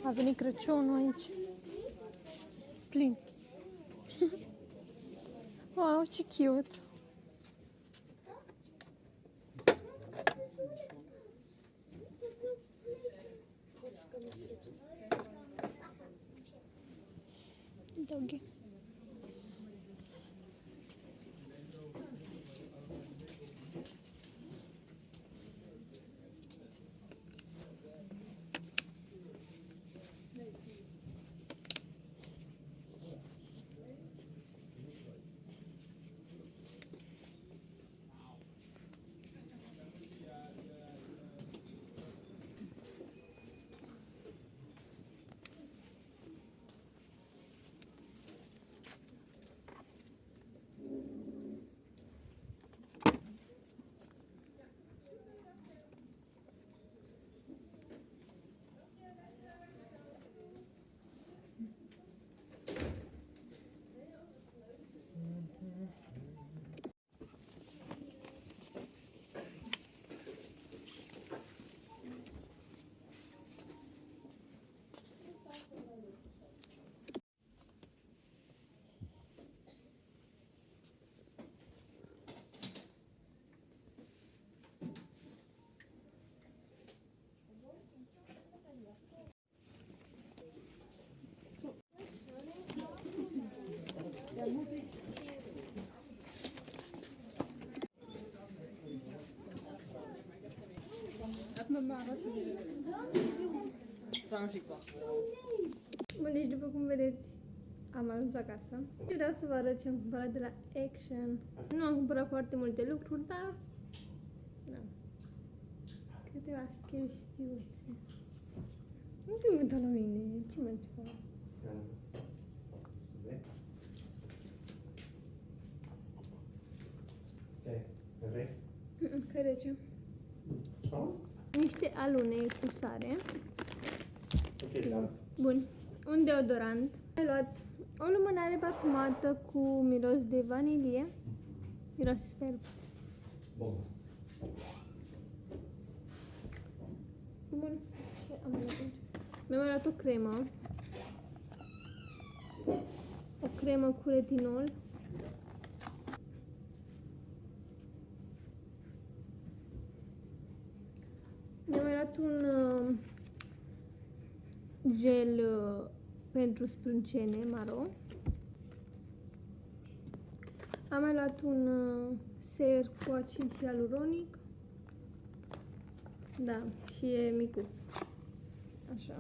A venit Crăciunul aici. Plin. Wow, ce cute! Doggy. Bun, deci după cum vedeți, am ajuns acasă. Și vreau să vă arăt ce am cumpărat de la Action. Nu am cumpărat foarte multe lucruri, dar... Da. Câteva chestiuțe. Nu te uita la mine, ce mai fac? Că rece. Niște alune cu sare. Bun. Un deodorant. Am luat o lumânare parfumată cu miros de vanilie. Miros sper. Bun. Ce am luat aici? Mi-am luat o cremă. O cremă cu retinol. Mi-am luat un gel pentru sprâncene maro. Am mai luat un ser cu acid hialuronic. Da, și e micuț. Așa.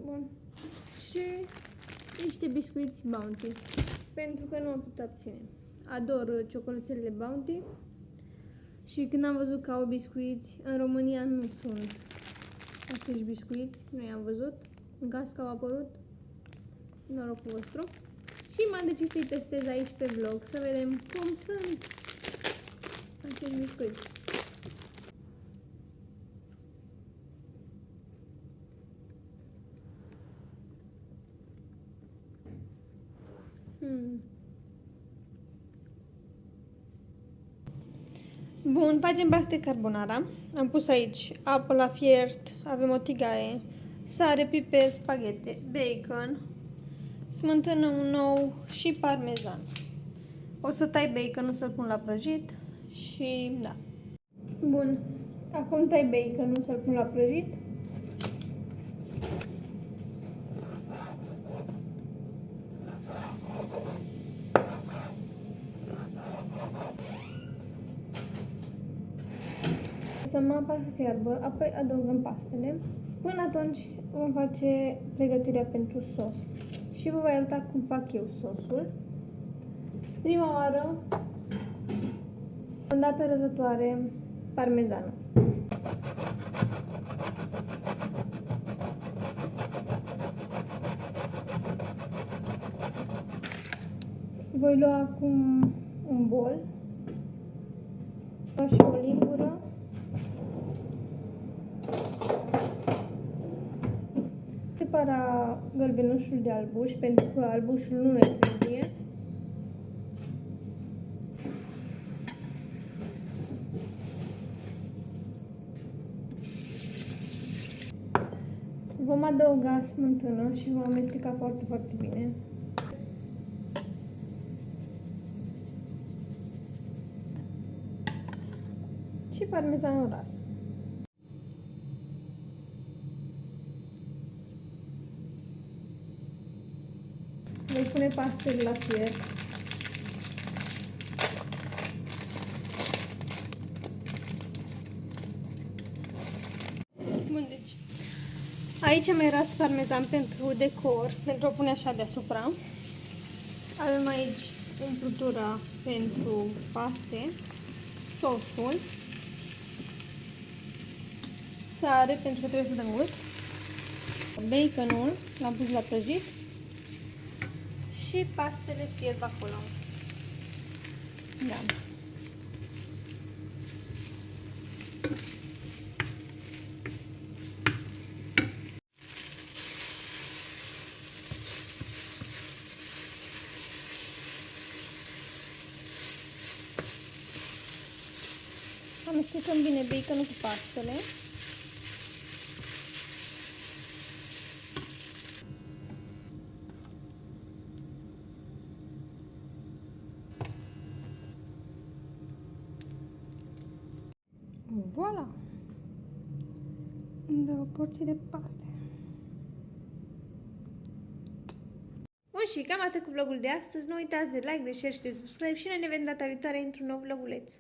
Bun. Și niște biscuiți Bounty. Pentru că nu am putut abține. Ador ciocolățelele Bounty. Și când am văzut că au biscuiți, în România nu sunt acești biscuiți, nu i-am văzut. În caz că au apărut, norocul vostru. Și m-am decis să-i testez aici pe vlog, să vedem cum sunt acești biscuiți. Bun, facem paste carbonara. Am pus aici apă la fiert, avem o tigaie, sare, piper, spaghete, bacon, smântână, un ou și parmezan. O să tai baconul, să-l pun la prăjit și da. Bun, acum tai baconul, să-l pun la prăjit. Lăsăm apa să fiarbă, apoi adăugăm pastele. Până atunci vom face pregătirea pentru sos. Și vă voi arăta cum fac eu sosul. Prima oară am dat pe răzătoare parmezanul. Voi lua acum un bol. Și o lingură. Separa gălbenușul de albuș, pentru că albușul nu ne trebuie. Vom adăuga smântână și vom amesteca foarte, foarte bine. Și parmezanul ras. Voi pune pastele la fiert. Bun, deci aici am mai ras parmezan pentru decor, pentru a pune așa deasupra. Avem aici umplutura pentru paste, sosul, sare pentru că trebuie să dăm gust, baconul l-am pus la prăjit și pastele fierb acolo. Da. Amestecăm bine baconul cu pastele. Voilà! Îmi dă o porție de paste. Bun, și cam atât cu vlogul de astăzi. Nu uitați de like, de share și de subscribe și ne vedem data viitoare într-un nou vloguleț.